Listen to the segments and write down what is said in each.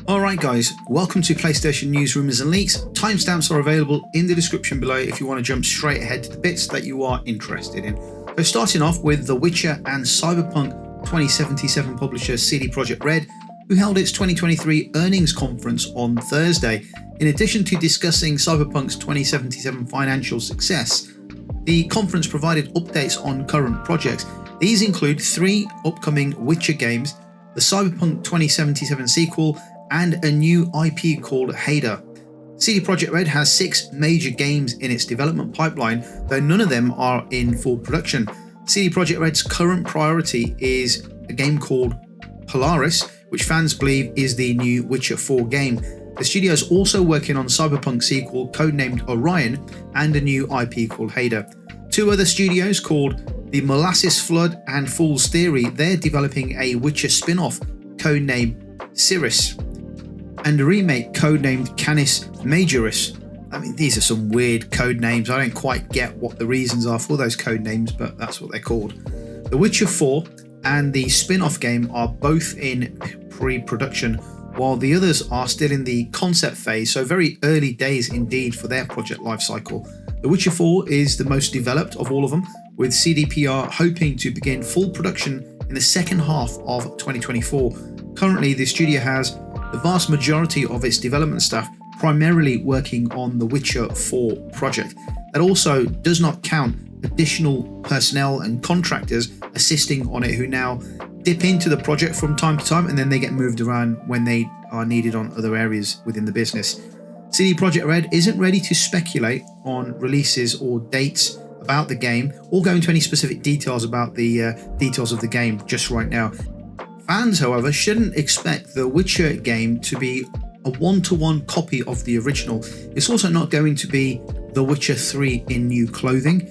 Alright guys, welcome to PlayStation News, Rumours and Leaks. Timestamps are available in the description below if you want to jump straight ahead to the bits that you are interested in. So starting off with The Witcher and Cyberpunk 2077 publisher CD Projekt Red, who held its 2023 earnings conference on Thursday. In addition to discussing Cyberpunk's 2077 financial success, the conference provided updates on current projects. These include 3 upcoming Witcher games, the Cyberpunk 2077 sequel, and a new IP called Hader. CD Projekt Red has 6 major games in its development pipeline, though none of them are in full production. CD Projekt Red's current priority is a game called Polaris, which fans believe is the new Witcher 4 game. The studio is also working on Cyberpunk sequel codenamed Orion and a new IP called Hader. 2 other studios called The Molasses Flood and Fool's Theory, they're developing a Witcher spin-off codenamed Cirrus, and a remake codenamed Canis Majoris. I mean, these are some weird code names. I don't quite get what the reasons are for those code names, but that's what they're called. The Witcher 4 and the spin-off game are both in pre-production, while the others are still in the concept phase, so very early days indeed for their project lifecycle. The Witcher 4 is the most developed of all of them, with CDPR hoping to begin full production in the second half of 2024. Currently, the studio has the vast majority of its development staff primarily working on the Witcher 4 project. That also does not count additional personnel and contractors assisting on it who now dip into the project from time to time and then they get moved around when they are needed on other areas within the business. CD Projekt Red isn't ready to speculate on releases or dates about the game or go into any specific details about the details of the game just right now. Fans, however, shouldn't expect the Witcher game to be a one-to-one copy of the original. It's also not going to be The Witcher 3 in new clothing,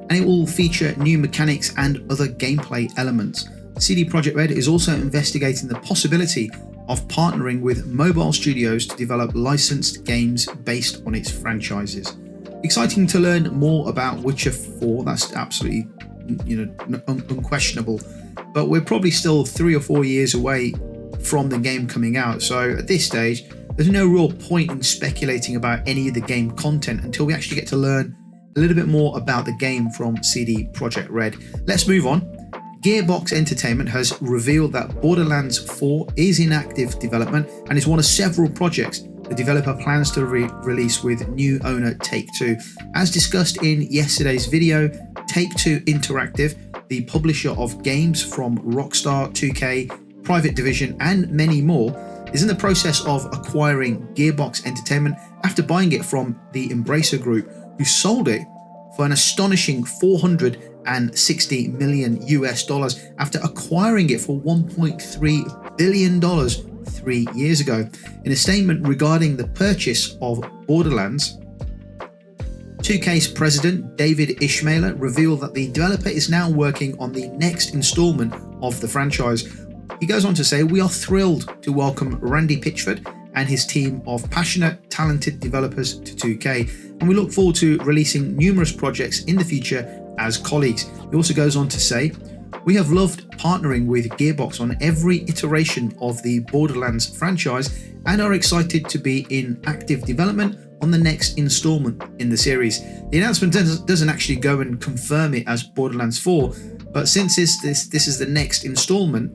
and it will feature new mechanics and other gameplay elements. CD Projekt Red is also investigating the possibility of partnering with mobile studios to develop licensed games based on its franchises. Exciting to learn more about Witcher 4, that's absolutely unquestionable. But we're probably still 3 or 4 years away from the game coming out, so at this stage there's no real point in speculating about any of the game content until we actually get to learn a little bit more about the game from CD Projekt Red. Let's move on. Gearbox Entertainment has revealed that Borderlands 4 is in active development and is one of several projects the developer plans to release with new owner Take-Two. As discussed in yesterday's video, Take-Two Interactive, the publisher of games from Rockstar, 2K, Private Division, and many more, is in the process of acquiring Gearbox Entertainment after buying it from the Embracer Group, who sold it for an astonishing $460 million after acquiring it for $1.3 billion 3 years ago. In a statement regarding the purchase of Borderlands, 2K's president David Ishmaeler revealed that the developer is now working on the next installment of the franchise. He goes on to say, "We are thrilled to welcome Randy Pitchford and his team of passionate, talented developers to 2K, and we look forward to releasing numerous projects in the future as colleagues." He also goes on to say, "We have loved partnering with Gearbox on every iteration of the Borderlands franchise and are excited to be in active development on the next installment in the series." The announcement doesn't actually go and confirm it as Borderlands 4, but since this is the next installment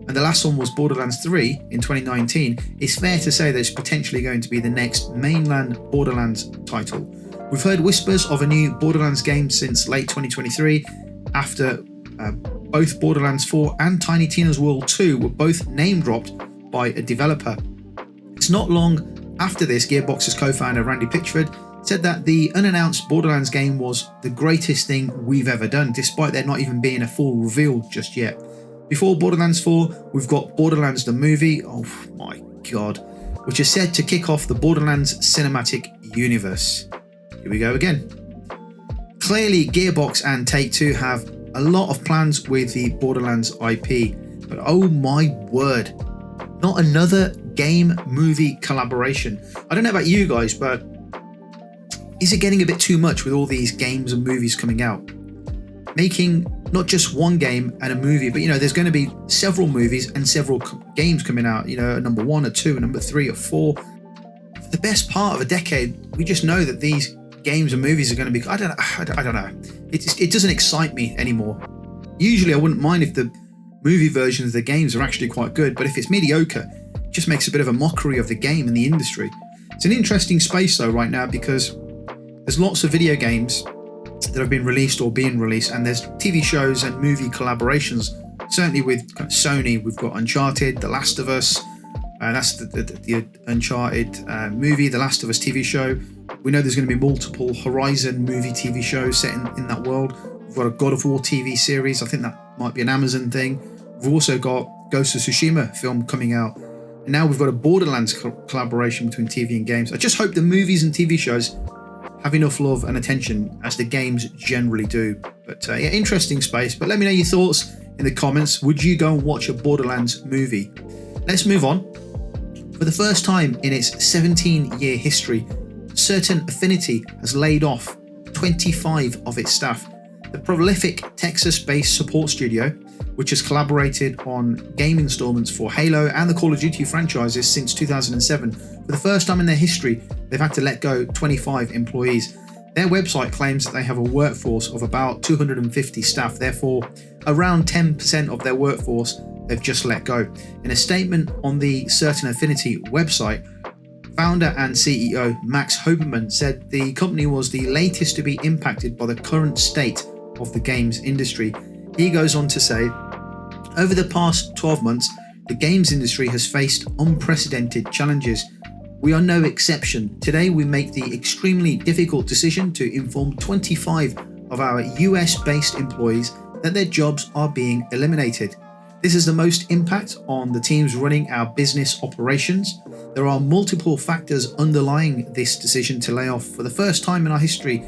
and the last one was Borderlands 3 in 2019, it's fair to say that it's potentially going to be the next mainland Borderlands title. We've heard whispers of a new Borderlands game since late 2023 after both Borderlands 4 and Tiny Tina's World 2 were both name dropped by a developer. It's not long after this, Gearbox's co-founder Randy Pitchford said that the unannounced Borderlands game was the greatest thing we've ever done, despite there not even being a full reveal just yet. Before Borderlands 4, we've got Borderlands the movie, oh my god, which is said to kick off the Borderlands cinematic universe. Here we go again. Clearly, Gearbox and Take-Two have a lot of plans with the Borderlands IP, but oh my word, not another game-movie collaboration. I don't know about you guys, but is it getting a bit too much with all these games and movies coming out? Making not just one game and a movie, but there's going to be several movies and several games coming out, a number 1 or 2, a number 3 or 4. For the best part of a decade, we just know that these games and movies are going to be, I don't know. It doesn't excite me anymore. Usually I wouldn't mind if the movie versions of the games are actually quite good, but if it's mediocre, it just makes a bit of a mockery of the game and the industry. It's an interesting space though right now, because there's lots of video games that have been released or being released, and there's TV shows and movie collaborations. Certainly with Sony, we've got Uncharted, The Last of Us, that's the Uncharted movie, The Last of Us TV show. We know there's going to be multiple Horizon movie TV shows set in that world. We've got a God of War TV series. I think that might be an Amazon thing. We've also got Ghost of Tsushima film coming out. And now we've got a Borderlands collaboration between TV and games. I just hope the movies and TV shows have enough love and attention as the games generally do. But yeah, interesting space. But let me know your thoughts in the comments. Would you go and watch a Borderlands movie? Let's move on. For the first time in its 17-year history, Certain Affinity has laid off 25 of its staff. The prolific Texas-based support studio, which has collaborated on game installments for Halo and the Call of Duty franchises since 2007. For the first time in their history, they've had to let go 25 employees. Their website claims that they have a workforce of about 250 staff, therefore around 10% of their workforce they've just let go. In a statement on the Certain Affinity website, founder and CEO Max Hoberman said the company was the latest to be impacted by the current state of the games industry. He goes on to say, over the past 12 months, the games industry has faced unprecedented challenges. We are no exception. Today, we make the extremely difficult decision to inform 25 of our US-based employees that their jobs are being eliminated. This is the most impact on the teams running our business operations. There are multiple factors underlying this decision to lay off, for the first time in our history,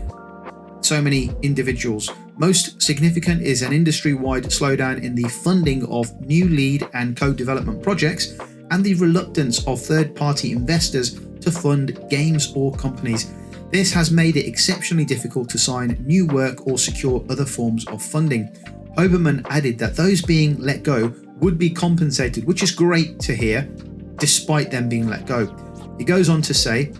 so many individuals. Most significant is an industry-wide slowdown in the funding of new lead and co-development projects and the reluctance of third-party investors to fund games or companies. This has made it exceptionally difficult to sign new work or secure other forms of funding. Hoberman added that those being let go would be compensated, which is great to hear, despite them being let go. He goes on to say,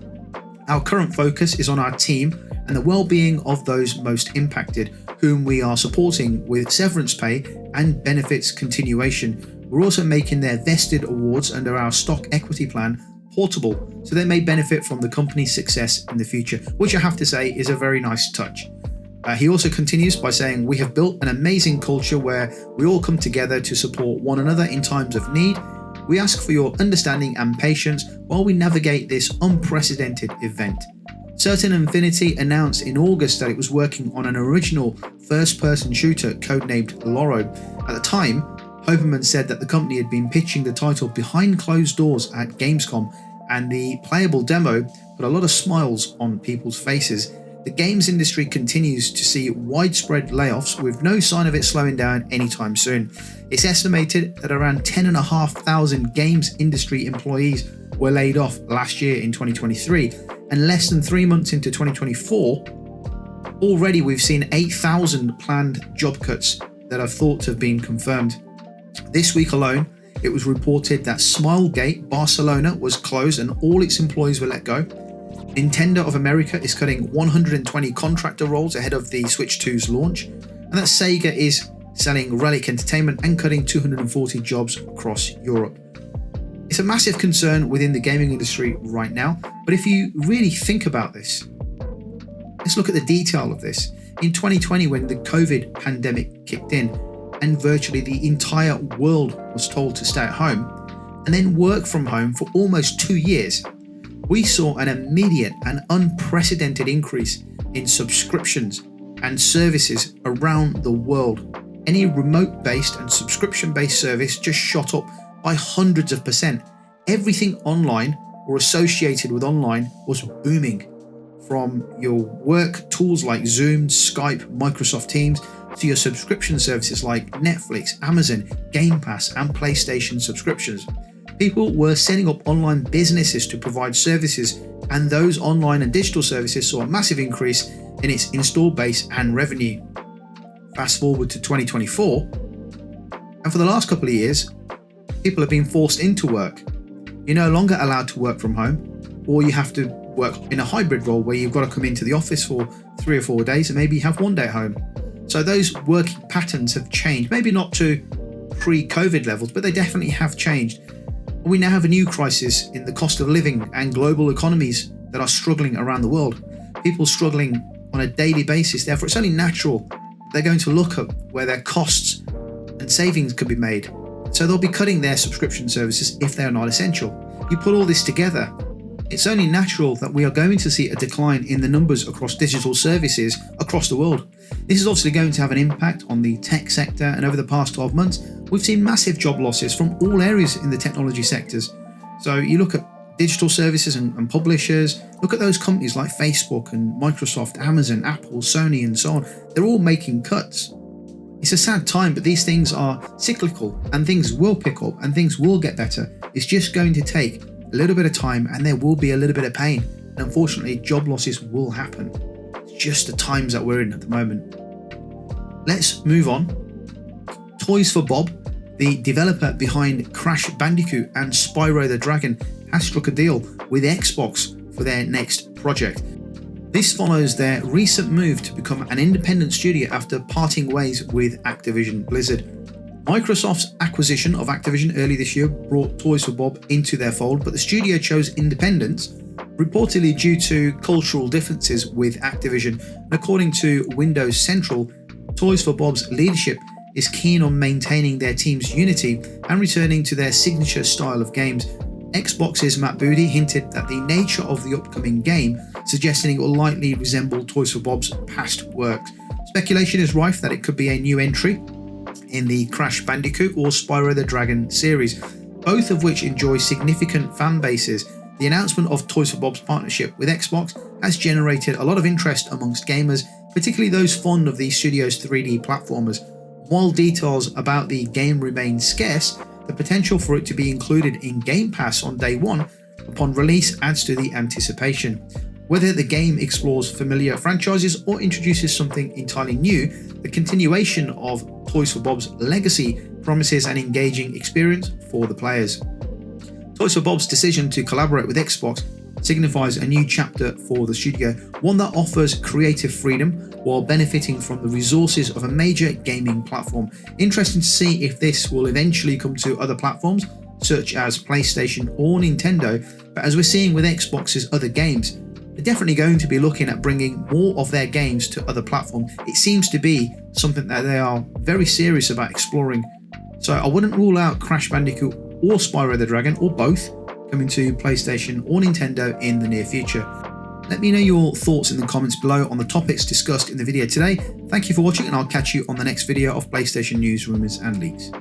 our current focus is on our team and the well-being of those most impacted, whom we are supporting with severance pay and benefits continuation. We're also making their vested awards under our stock equity plan portable, so they may benefit from the company's success in the future, which I have to say is a very nice touch. He also continues by saying, we have built an amazing culture where we all come together to support one another in times of need. We ask for your understanding and patience while we navigate this unprecedented event. Certain Affinity announced in August that it was working on an original first-person shooter codenamed Loro. At the time, Hoberman said that the company had been pitching the title behind closed doors at Gamescom, and the playable demo put a lot of smiles on people's faces. The games industry continues to see widespread layoffs with no sign of it slowing down anytime soon. It's estimated that around 10,500 games industry employees were laid off last year in 2023, and less than 3 months into 2024, already we've seen 8,000 planned job cuts that are thought to have been confirmed. This week alone, it was reported that Smilegate Barcelona was closed and all its employees were let go. Nintendo of America is cutting 120 contractor roles ahead of the Switch 2's launch, and that Sega is selling Relic Entertainment and cutting 240 jobs across Europe. It's a massive concern within the gaming industry right now, but if you really think about this, let's look at the detail of this. In 2020, when the COVID pandemic kicked in and virtually the entire world was told to stay at home and then work from home for almost 2 years, we saw an immediate and unprecedented increase in subscriptions and services around the world. Any remote-based and subscription-based service just shot up by hundreds of percent. Everything online or associated with online was booming, from your work tools like Zoom, Skype, Microsoft Teams, to your subscription services like Netflix, Amazon, Game Pass, and PlayStation subscriptions. People were setting up online businesses to provide services, and those online and digital services saw a massive increase in its install base and revenue. Fast forward to 2024, and for the last couple of years, people have been forced into work. You're no longer allowed to work from home, or you have to work in a hybrid role where you've got to come into the office for 3 or 4 days and maybe have 1 day at home. So those working patterns have changed, maybe not to pre-COVID levels, but they definitely have changed. We now have a new crisis in the cost of living and global economies that are struggling around the world. People struggling on a daily basis, therefore it's only natural they're going to look at where their costs and savings could be made. So they'll be cutting their subscription services if they're not essential. You put all this together, it's only natural that we are going to see a decline in the numbers across digital services across the world. This is obviously going to have an impact on the tech sector, and over the past 12 months, we've seen massive job losses from all areas in the technology sectors. So you look at digital services and publishers, look at those companies like Facebook and Microsoft, Amazon, Apple, Sony, and so on. They're all making cuts. It's a sad time, but these things are cyclical and things will pick up and things will get better. It's just going to take a little bit of time and there will be a little bit of pain. And unfortunately, job losses will happen. It's just the times that we're in at the moment. Let's move on. Toys for Bob, the developer behind Crash Bandicoot and Spyro the Dragon, has struck a deal with Xbox for their next project. This follows their recent move to become an independent studio after parting ways with Activision Blizzard. Microsoft's acquisition of Activision early this year brought Toys for Bob into their fold, but the studio chose independence, reportedly due to cultural differences with Activision. And according to Windows Central, Toys for Bob's leadership is keen on maintaining their team's unity and returning to their signature style of games. Xbox's Matt Booty hinted that the nature of the upcoming game, suggesting it will likely resemble Toys for Bob's past works. Speculation is rife that it could be a new entry in the Crash Bandicoot or Spyro the Dragon series, both of which enjoy significant fan bases. The announcement of Toys for Bob's partnership with Xbox has generated a lot of interest amongst gamers, particularly those fond of the studio's 3D platformers. While details about the game remain scarce, the potential for it to be included in Game Pass on day one upon release adds to the anticipation. Whether the game explores familiar franchises or introduces something entirely new, the continuation of Toys for Bob's legacy promises an engaging experience for the players. Toys for Bob's decision to collaborate with Xbox signifies a new chapter for the studio, one that offers creative freedom while benefiting from the resources of a major gaming platform. Interesting to see if this will eventually come to other platforms such as PlayStation or Nintendo, but as we're seeing with Xbox's other games, they're definitely going to be looking at bringing more of their games to other platforms. It seems to be something that they are very serious about exploring. So I wouldn't rule out Crash Bandicoot or Spyro the Dragon, or both, coming to PlayStation or Nintendo in the near future. Let me know your thoughts in the comments below on the topics discussed in the video today. Thank you for watching, and I'll catch you on the next video of PlayStation news, rumours and leaks.